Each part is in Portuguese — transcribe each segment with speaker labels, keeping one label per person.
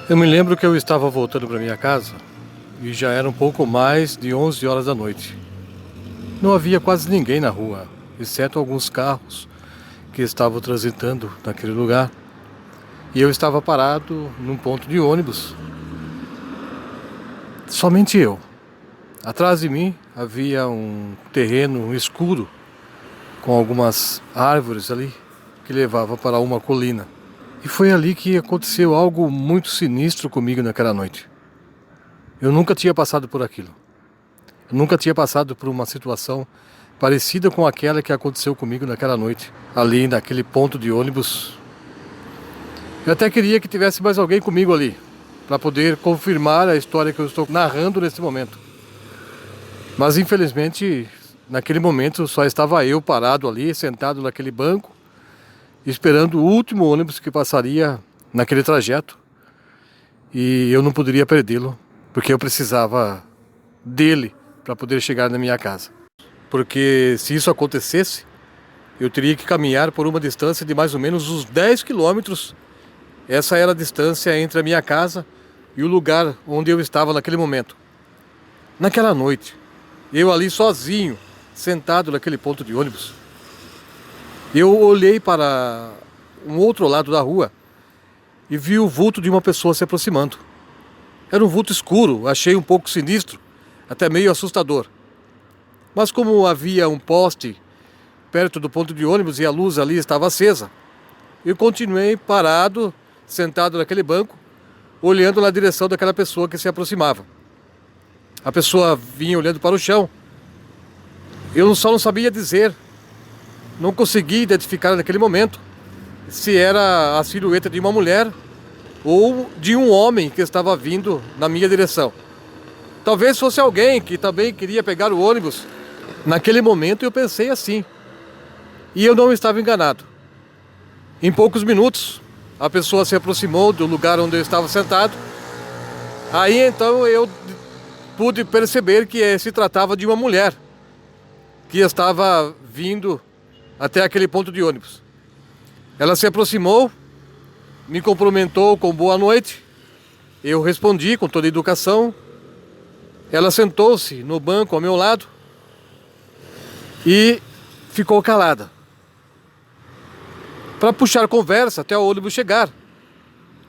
Speaker 1: Eu me lembro que eu estava voltando para minha casa e já era um pouco mais de 11 horas da noite. Não havia quase ninguém na rua, exceto alguns carros que estavam transitando naquele lugar. E eu estava parado num ponto de ônibus. Somente eu. Atrás de mim havia um terreno escuro com algumas árvores ali que levava para uma colina. E foi ali que aconteceu algo muito sinistro comigo naquela noite. Eu nunca tinha passado por aquilo. Eu nunca tinha passado por uma situação parecida com aquela que aconteceu comigo naquela noite, ali naquele ponto de ônibus. Eu até queria que tivesse mais alguém comigo ali, para poder confirmar a história que eu estou narrando nesse momento. Mas infelizmente, naquele momento só estava eu parado ali, sentado naquele banco, esperando o último ônibus que passaria naquele trajeto. E eu não poderia perdê-lo, porque eu precisava dele para poder chegar na minha casa. Porque se isso acontecesse, eu teria que caminhar por uma distância de mais ou menos uns 10 quilômetros. Essa era a distância entre a minha casa e o lugar onde eu estava naquele momento. Naquela noite, eu ali sozinho, sentado naquele ponto de ônibus, eu olhei para um outro lado da rua e vi o vulto de uma pessoa se aproximando. Era um vulto escuro, achei um pouco sinistro, até meio assustador. Mas como havia um poste perto do ponto de ônibus e a luz ali estava acesa, eu continuei parado, sentado naquele banco, olhando na direção daquela pessoa que se aproximava. A pessoa vinha olhando para o chão. Eu só não sabia dizer, não consegui identificar naquele momento se era a silhueta de uma mulher ou de um homem que estava vindo na minha direção. Talvez fosse alguém que também queria pegar o ônibus. Naquele momento eu pensei assim. E eu não estava enganado. Em poucos minutos, a pessoa se aproximou do lugar onde eu estava sentado. Aí então eu pude perceber que se tratava de uma mulher que estava vindo até aquele ponto de ônibus. Ela se aproximou, me cumprimentou com boa noite. Eu respondi com toda a educação. Ela sentou-se no banco ao meu lado e ficou calada, para puxar conversa até o ônibus chegar.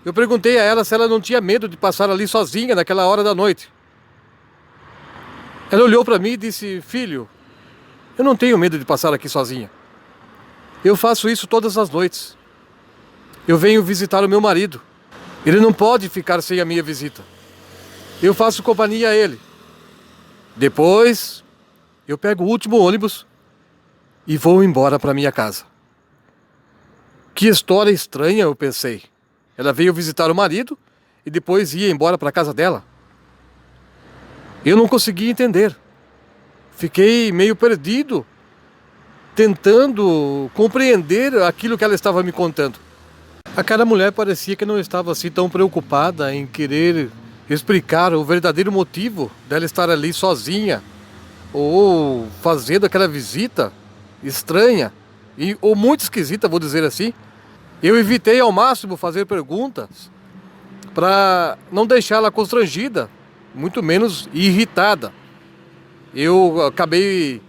Speaker 1: Eu perguntei a ela se ela não tinha medo de passar ali sozinha naquela hora da noite. Ela olhou para mim e disse: filho, eu não tenho medo de passar aqui sozinha. Eu faço isso todas as noites. Eu venho visitar o meu marido. Ele não pode ficar sem a minha visita. Eu faço companhia a ele. Depois, eu pego o último ônibus e vou embora para minha casa. Que história estranha, eu pensei. Ela veio visitar o marido e depois ia embora para a casa dela. Eu não conseguia entender. Fiquei meio perdido, tentando compreender aquilo que ela estava me contando. Aquela mulher parecia que não estava assim tão preocupada em querer explicar o verdadeiro motivo dela estar ali sozinha ou fazendo aquela visita estranha ou muito esquisita, vou dizer assim. Eu evitei ao máximo fazer perguntas para não deixá-la constrangida, muito menos irritada. Eu acabei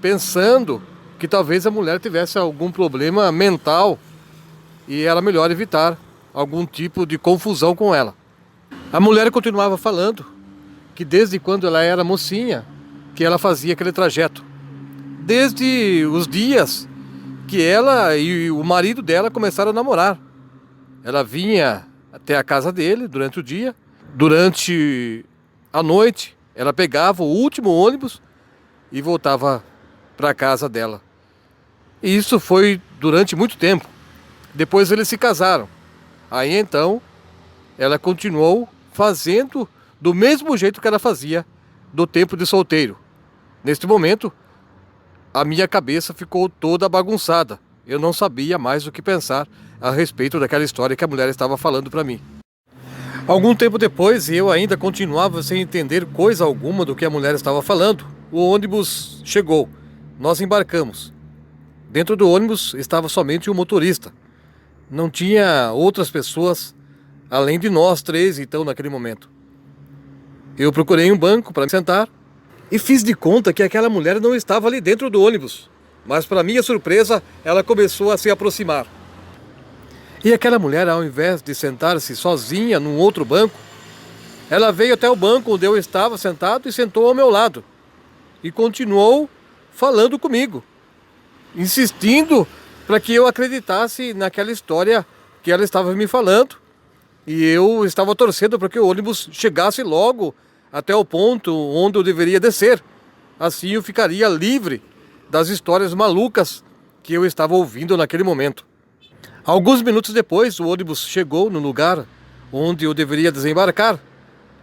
Speaker 1: pensando que talvez a mulher tivesse algum problema mental e era melhor evitar algum tipo de confusão com ela. A mulher continuava falando que desde quando ela era mocinha que ela fazia aquele trajeto. Desde os dias que ela e o marido dela começaram a namorar. Ela vinha até a casa dele durante o dia. Durante a noite, ela pegava o último ônibus e voltava para a casa dela. E isso foi durante muito tempo. Depois eles se casaram. Aí então, ela continuou fazendo do mesmo jeito que ela fazia do tempo de solteiro. Neste momento, a minha cabeça ficou toda bagunçada. Eu não sabia mais o que pensar a respeito daquela história que a mulher estava falando para mim. Algum tempo depois, eu ainda continuava sem entender coisa alguma do que a mulher estava falando. O ônibus chegou. Nós embarcamos. Dentro do ônibus estava somente o motorista. Não tinha outras pessoas além de nós três, então, naquele momento. Eu procurei um banco para me sentar e fiz de conta que aquela mulher não estava ali dentro do ônibus. Mas, para minha surpresa, ela começou a se aproximar. E aquela mulher, ao invés de sentar-se sozinha num outro banco, ela veio até o banco onde eu estava sentado e sentou ao meu lado. E continuou falando comigo, insistindo para que eu acreditasse naquela história que ela estava me falando. E eu estava torcendo para que o ônibus chegasse logo até o ponto onde eu deveria descer. Assim eu ficaria livre das histórias malucas que eu estava ouvindo naquele momento. Alguns minutos depois, o ônibus chegou no lugar onde eu deveria desembarcar.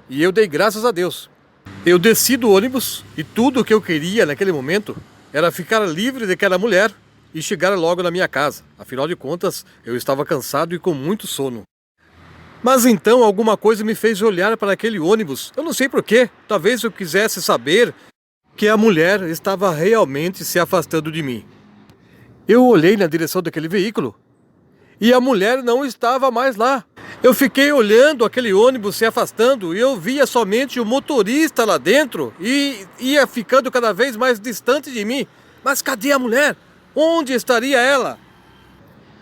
Speaker 1: E eu dei graças a Deus. Eu desci do ônibus e tudo o que eu queria naquele momento era ficar livre daquela mulher e chegar logo na minha casa. Afinal de contas, eu estava cansado e com muito sono. Mas então alguma coisa me fez olhar para aquele ônibus. Eu não sei porquê. Talvez eu quisesse saber que a mulher estava realmente se afastando de mim. Eu olhei na direção daquele veículo e a mulher não estava mais lá. Eu fiquei olhando aquele ônibus se afastando e eu via somente o motorista lá dentro e ia ficando cada vez mais distante de mim. Mas cadê a mulher? Onde estaria ela?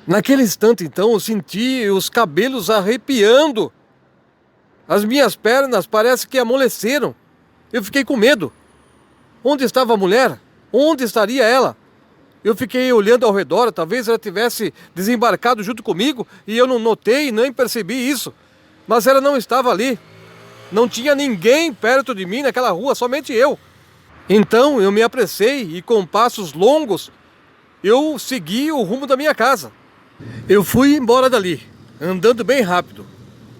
Speaker 1: Naquele instante, então, eu senti os cabelos arrepiando. As minhas pernas parece que amoleceram. Eu fiquei com medo. Onde estava a mulher? Onde estaria ela? Eu fiquei olhando ao redor, talvez ela tivesse desembarcado junto comigo e eu não notei, nem percebi isso. Mas ela não estava ali. Não tinha ninguém perto de mim naquela rua, somente eu. Então eu me apressei e com passos longos eu segui o rumo da minha casa. Eu fui embora dali, andando bem rápido.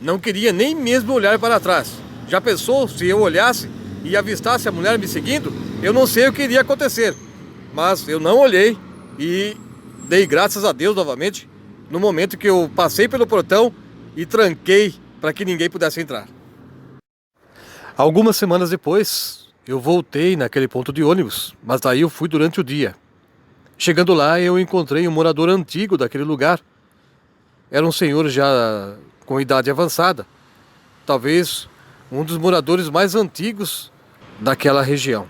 Speaker 1: Não queria nem mesmo olhar para trás. Já pensou se eu olhasse e avistasse a mulher me seguindo? Eu não sei o que iria acontecer. Mas eu não olhei e dei graças a Deus novamente no momento que eu passei pelo portão e tranquei para que ninguém pudesse entrar. Algumas semanas depois, eu voltei naquele ponto de ônibus, mas daí eu fui durante o dia. Chegando lá, eu encontrei um morador antigo daquele lugar. Era um senhor já com idade avançada, talvez um dos moradores mais antigos daquela região.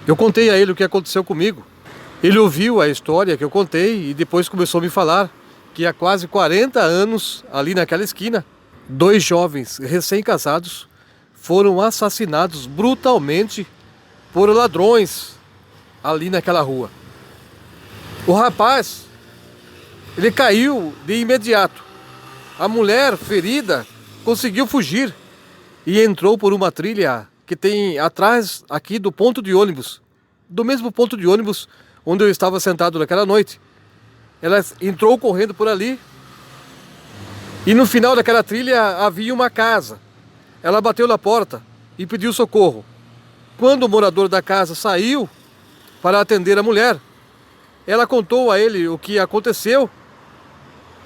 Speaker 1: Eu contei a ele o que aconteceu comigo. Ele ouviu a história que eu contei e depois começou a me falar que há quase 40 anos, ali naquela esquina, 2 jovens recém-casados foram assassinados brutalmente por ladrões ali naquela rua. O rapaz, ele caiu de imediato. A mulher ferida conseguiu fugir e entrou por uma trilha que tem atrás aqui do ponto de ônibus, do mesmo ponto de ônibus onde eu estava sentado naquela noite. Ela entrou correndo por ali e no final daquela trilha havia uma casa. Ela bateu na porta e pediu socorro. Quando o morador da casa saiu para atender a mulher, ela contou a ele o que aconteceu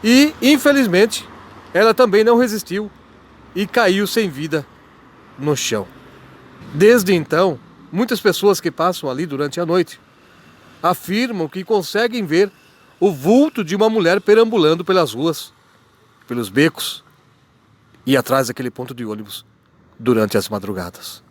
Speaker 1: e, infelizmente, ela também não resistiu e caiu sem vida no chão. Desde então, muitas pessoas que passam ali durante a noite afirmam que conseguem ver o vulto de uma mulher perambulando pelas ruas, pelos becos e atrás daquele ponto de ônibus durante as madrugadas.